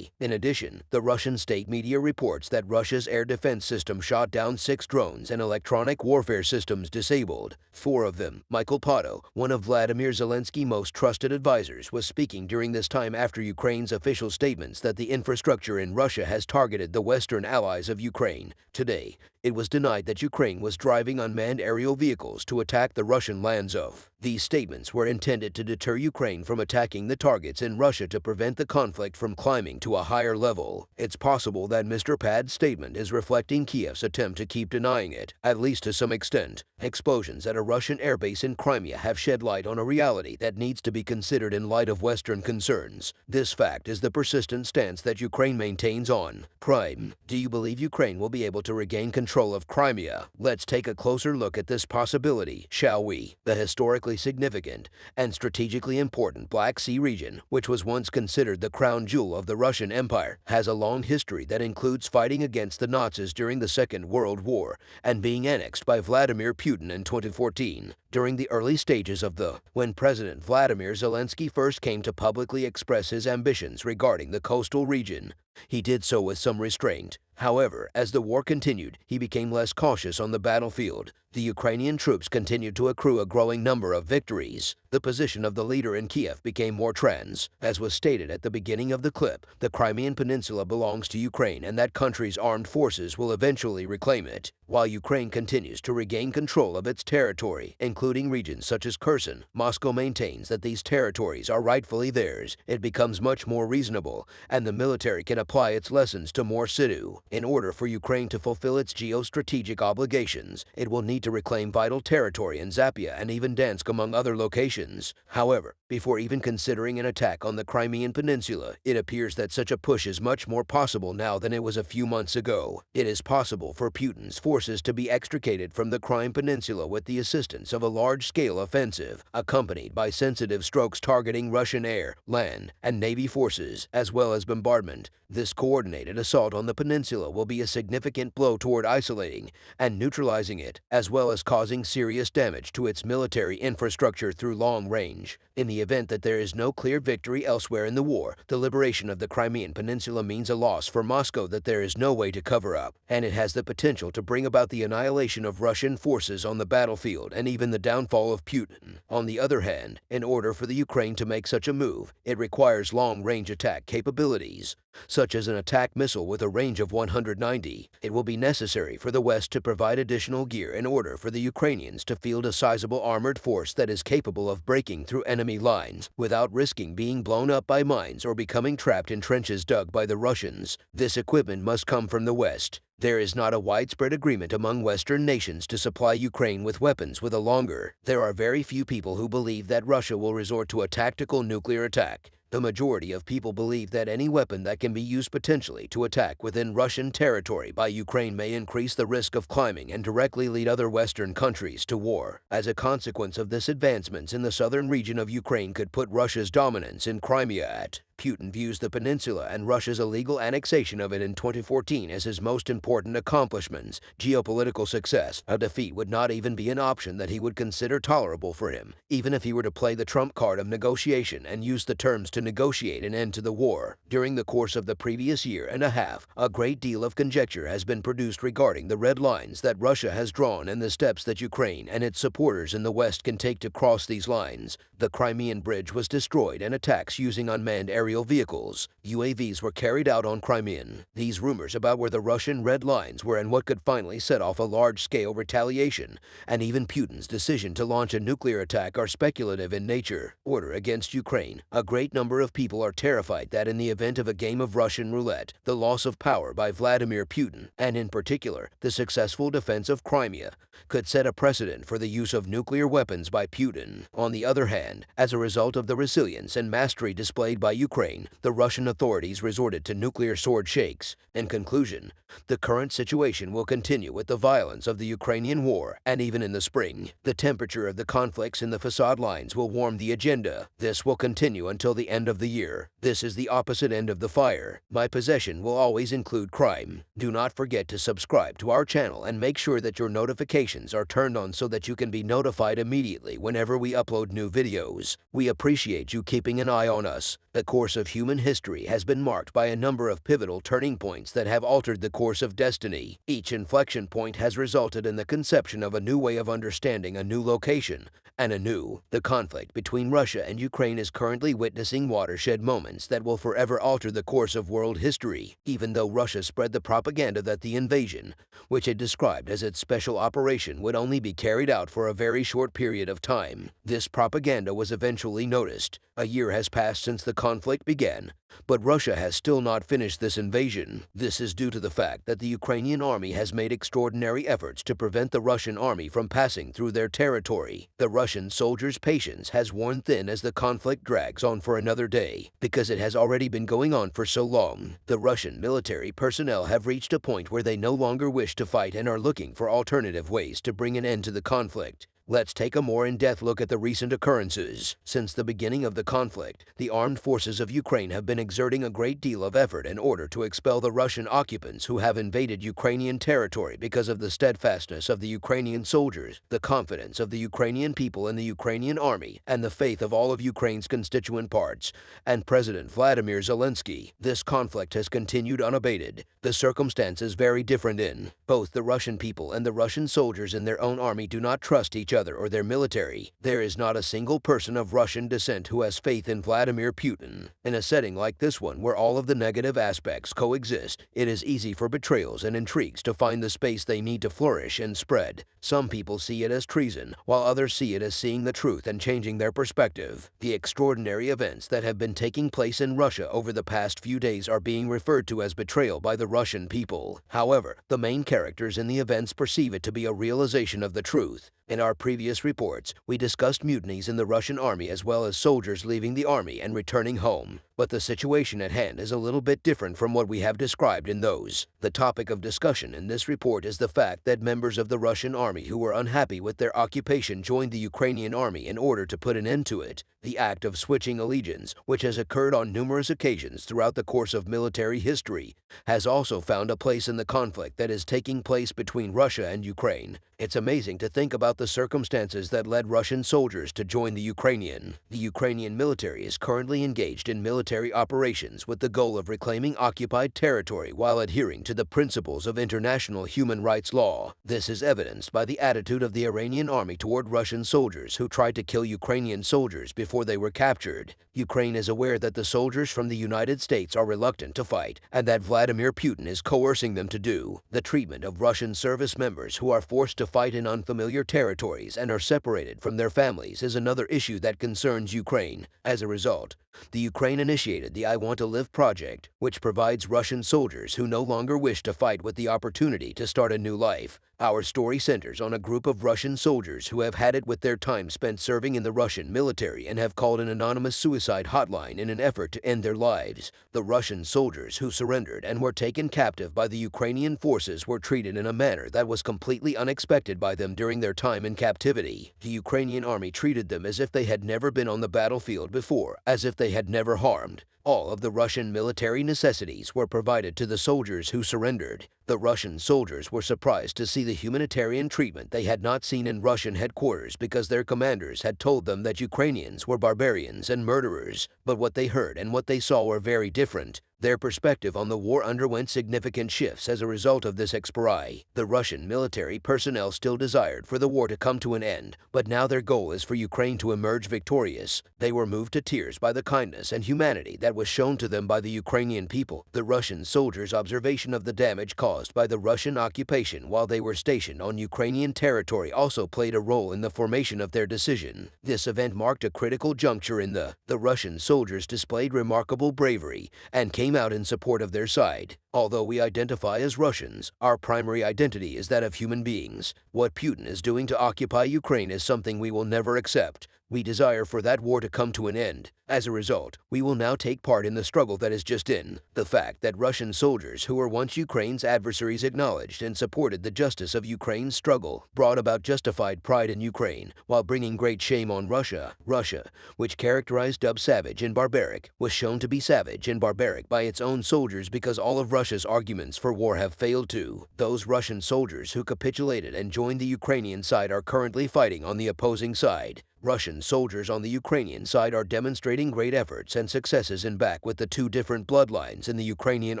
In addition, the Russian Russian state media reports that Russia's air defense system shot down 6 drones and electronic warfare systems disabled 4 of them. Michael Pato, one of Vladimir Zelensky's most trusted advisors, was speaking during this time after Ukraine's official statements that the infrastructure in Russia has targeted the Western allies of Ukraine. Today, it was denied that Ukraine was driving unmanned aerial vehicles to attack the Russian lands of. These statements were intended to deter Ukraine from attacking the targets in Russia to prevent the conflict from climbing to a higher level. It's possible that Mr. Pad's statement is reflecting Kiev's attempt to keep denying it, at least to some extent. Explosions at a Russian airbase in Crimea have shed light on a reality that needs to be considered in light of Western concerns. This fact is the persistent stance that Ukraine maintains on Crimea. Do you believe Ukraine will be able to regain control of Crimea? Let's take a closer look at this possibility, shall we? The historically significant and strategically important Black Sea region, which was once considered the crown jewel of the Russian Empire, has a long history that includes fighting against the Nazis during the Second World War and being annexed by Vladimir Putin in 2014. During the early stages of when President Vladimir Zelensky first came to publicly express his ambitions regarding the coastal region, he did so with some restraint. However, as the war continued, he became less cautious on the battlefield. The Ukrainian troops continued to accrue a growing number of victories. The position of the leader in Kiev became more trans. As was stated at the beginning of the clip, the Crimean Peninsula belongs to Ukraine and that country's armed forces will eventually reclaim it. While Ukraine continues to regain control of its territory, including regions such as Kherson, Moscow maintains that these territories are rightfully theirs. It becomes much more reasonable, and the military can apply its lessons to more situ. In order for Ukraine to fulfill its geostrategic obligations, it will need to reclaim vital territory in Zaporizhzhia and even Dansk, among other locations. However, before even considering an attack on the Crimean Peninsula, it appears that such a push is much more possible now than it was a few months ago. It is possible for Putin's forces to be extricated from the Crimea Peninsula with the assistance of a large-scale offensive, accompanied by sensitive strokes targeting Russian air, land, and Navy forces, as well as bombardment. This coordinated assault on the peninsula will be a significant blow toward isolating and neutralizing it, as well as causing serious damage to its military infrastructure through long range. In the event that there is no clear victory elsewhere in the war, the liberation of the Crimean Peninsula means a loss for Moscow that there is no way to cover up, and it has the potential to bring about the annihilation of Russian forces on the battlefield and even the downfall of Putin. On the other hand, in order for the Ukraine to make such a move, it requires long-range attack capabilities, such as an attack missile with a range of 190. It will be necessary for the West to provide additional gear in order for the Ukrainians to field a sizable armored force that is capable of breaking through enemy lines without risking being blown up by mines or becoming trapped in trenches dug by the Russians. This equipment must come from the West. There is not a widespread agreement among Western nations to supply Ukraine with weapons with a longer. There are very few people who believe that Russia will resort to a tactical nuclear attack. The majority of people believe that any weapon that can be used potentially to attack within Russian territory by Ukraine may increase the risk of climbing and directly lead other Western countries to war. As a consequence of this, advancements in the southern region of Ukraine could put Russia's dominance in Crimea at Putin views the peninsula and Russia's illegal annexation of it in 2014 as his most important accomplishments. Geopolitical success, a defeat would not even be an option that he would consider tolerable for him, even if he were to play the trump card of negotiation and use the terms to negotiate an end to the war. During the course of the previous year and a half, a great deal of conjecture has been produced regarding the red lines that Russia has drawn and the steps that Ukraine and its supporters in the West can take to cross these lines. The Crimean Bridge was destroyed and attacks using unmanned aerial vehicles, UAVs, were carried out on Crimean. These rumors about where the Russian red lines were and what could finally set off a large-scale retaliation, and even Putin's decision to launch a nuclear attack, are speculative in nature. Order against Ukraine. A great number of people are terrified that in the event of a game of Russian roulette, the loss of power by Vladimir Putin, and in particular, the successful defense of Crimea, could set a precedent for the use of nuclear weapons by Putin. On the other hand, as a result of the resilience and mastery displayed by Ukraine, the Russian authorities resorted to nuclear sword shakes. In conclusion, the current situation will continue with the violence of the Ukrainian war, and even in the spring, the temperature of the conflicts in the facade lines will warm the agenda. This will continue until the end of the year. This is the opposite end of the fire. My possession will always include crime. Do not forget to subscribe to our channel and make sure that your notifications are turned on so that you can be notified immediately whenever we upload new videos. We appreciate you keeping an eye on us. The course course of human history has been marked by a number of pivotal turning points that have altered the course of destiny. Each inflection point has resulted in the conception of a new way of understanding a new location, and the conflict between Russia and Ukraine is currently witnessing watershed moments that will forever alter the course of world history. Even though Russia spread the propaganda that the invasion, which it described as its special operation, would only be carried out for a very short period of time, this propaganda was eventually noticed. A year has passed since the conflict began, but Russia has still not finished this invasion. This is due to the fact that the Ukrainian army has made extraordinary efforts to prevent the Russian army from passing through their territory. The Russian soldiers' patience has worn thin as the conflict drags on for another day, because it has already been going on for so long. The Russian military personnel have reached a point where they no longer wish to fight and are looking for alternative ways to bring an end to the conflict. Let's take a more in-depth look at the recent occurrences. Since the beginning of the conflict, the armed forces of Ukraine have been exerting a great deal of effort in order to expel the Russian occupants who have invaded Ukrainian territory because of the steadfastness of the Ukrainian soldiers, the confidence of the Ukrainian people in the Ukrainian army, and the faith of all of Ukraine's constituent parts, and President Vladimir Zelensky. This conflict has continued unabated. The circumstances very different in both the Russian people and the Russian soldiers in their own army do not trust each other or their military. There is not a single person of Russian descent who has faith in Vladimir Putin. In a setting like this one, where all of the negative aspects coexist, it is easy for betrayals and intrigues to find the space they need to flourish and spread. Some people see it as treason, while others see it as seeing the truth and changing their perspective. The extraordinary events that have been taking place in Russia over the past few days are being referred to as betrayal by the Russian people. However, the main characters in the events perceive it to be a realization of the truth. In our previous reports, we discussed mutinies in the Russian army as well as soldiers leaving the army and returning home. But the situation at hand is a little bit different from what we have described in those. The topic of discussion in this report is the fact that members of the Russian army who were unhappy with their occupation joined the Ukrainian army in order to put an end to it. The act of switching allegiance, which has occurred on numerous occasions throughout the course of military history, has also found a place in the conflict that is taking place between Russia and Ukraine. It's amazing to think about the circumstances that led Russian soldiers to join the Ukrainian. The Ukrainian military is currently engaged in military operations with the goal of reclaiming occupied territory while adhering to the principles of international human rights law. This is evidenced by the attitude of the Iranian army toward Russian soldiers who tried to kill Ukrainian soldiers before they were captured. Ukraine is aware that the soldiers from the United States are reluctant to fight and that Vladimir Putin is coercing them to do. The treatment of Russian service members who are forced to fight in unfamiliar territories and are separated from their families is another issue that concerns Ukraine. As a result, the Ukraine initiated the I Want to Live project, which provides Russian soldiers who no longer wish to fight with the opportunity to start a new life. Our story centers on a group of Russian soldiers who have had it with their time spent serving in the Russian military and have called an anonymous suicide hotline in an effort to end their lives. The Russian soldiers who surrendered and were taken captive by the Ukrainian forces were treated in a manner that was completely unexpected by them during their time in captivity. The Ukrainian army treated them as if they had never been on the battlefield before, as if they had never harmed. All of the Russian military necessities were provided to the soldiers who surrendered. The Russian soldiers were surprised to see the humanitarian treatment they had not seen in Russian headquarters because their commanders had told them that Ukrainians were barbarians and murderers. But what they heard and what they saw were very different. Their perspective on the war underwent significant shifts as a result of this expiry. The Russian military personnel still desired for the war to come to an end, but now their goal is for Ukraine to emerge victorious. They were moved to tears by the kindness and humanity that was shown to them by the Ukrainian people. The Russian soldiers' observation of the damage caused by the Russian occupation while they were stationed on Ukrainian territory also played a role in the formation of their decision. This event marked a critical juncture in the Russian soldiers displayed remarkable bravery and came out in support of their side. Although we identify as Russians, our primary identity is that of human beings. What Putin is doing to occupy Ukraine is something we will never accept. We desire for that war to come to an end. As a result, we will now take part in the struggle that is just in. The fact that Russian soldiers who were once Ukraine's adversaries acknowledged and supported the justice of Ukraine's struggle brought about justified pride in Ukraine, while bringing great shame on Russia. Russia, which characterized dub savage and barbaric, was shown to be savage and barbaric by its own soldiers because all of Russia's arguments for war have failed too. Those Russian soldiers who capitulated and joined the Ukrainian side are currently fighting on the opposing side. Russian soldiers on the Ukrainian side are demonstrating great efforts and successes in back with the two different bloodlines in the Ukrainian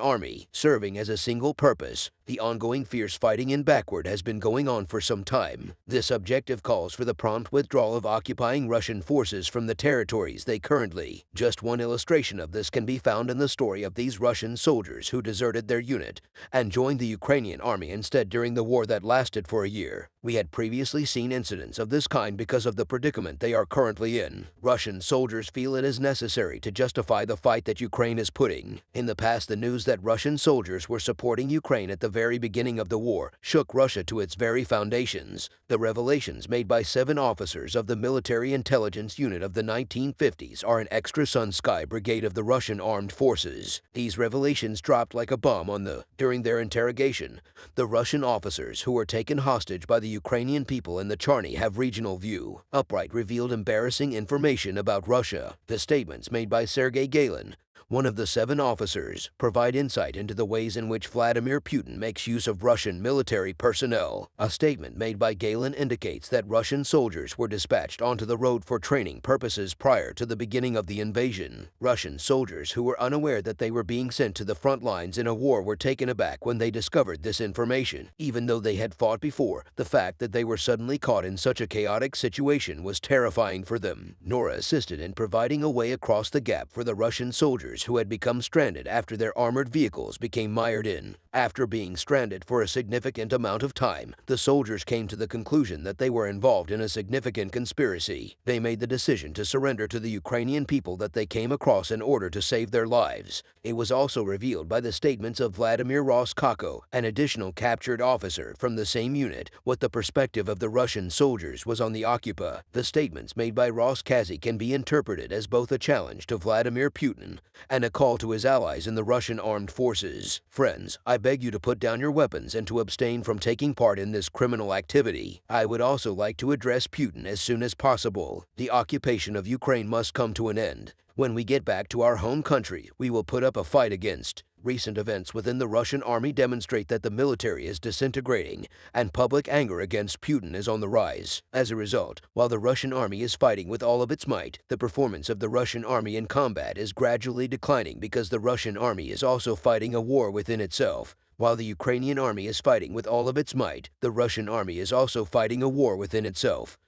army, serving as a single purpose. The ongoing fierce fighting in backward has been going on for some time. This objective calls for the prompt withdrawal of occupying Russian forces from the territories they currently. Just one illustration of this can be found in the story of these Russian soldiers who deserted their unit and joined the Ukrainian army instead during the war that lasted for a year. We had previously seen incidents of this kind because of the predicament they are currently in. Russian soldiers feel it is necessary to justify the fight that Ukraine is putting. In the past, the news that Russian soldiers were supporting Ukraine at the very beginning of the war shook Russia to its very foundations. The revelations made by 7 officers of the military intelligence unit of the 1950s are an extra Sun Sky Brigade of the Russian armed forces. These revelations dropped like a bomb during their interrogation. The Russian officers who were taken hostage by the Ukrainian people in the Charny have regional view. Upright revealed embarrassing information about Russia. The statements made by Sergei Galen, one of the 7 officers, provide insight into the ways in which Vladimir Putin makes use of Russian military personnel. A statement made by Galen indicates that Russian soldiers were dispatched onto the road for training purposes prior to the beginning of the invasion. Russian soldiers who were unaware that they were being sent to the front lines in a war were taken aback when they discovered this information. Even though they had fought before, the fact that they were suddenly caught in such a chaotic situation was terrifying for them. Nora assisted in providing a way across the gap for the Russian soldiers who had become stranded after their armored vehicles became mired in. After being stranded for a significant amount of time, the soldiers came to the conclusion that they were involved in a significant conspiracy. They made the decision to surrender to the Ukrainian people that they came across in order to save their lives. It was also revealed by the statements of Vladimir Roskako, an additional captured officer from the same unit, what the perspective of the Russian soldiers was on the Okupa. The statements made by Roskazy can be interpreted as both a challenge to Vladimir Putin and a call to his allies in the Russian armed forces. Friends, I beg you to put down your weapons and to abstain from taking part in this criminal activity. I would also like to address Putin as soon as possible. The occupation of Ukraine must come to an end. When we get back to our home country, we will put up a fight against. Recent events within the Russian army demonstrate that the military is disintegrating, and public anger against Putin is on the rise. As a result, while the Russian army is fighting with all of its might, the performance of the Russian army in combat is gradually declining because the Russian army is also fighting a war within itself. While the Ukrainian army is fighting with all of its might, the Russian army is also fighting a war within itself.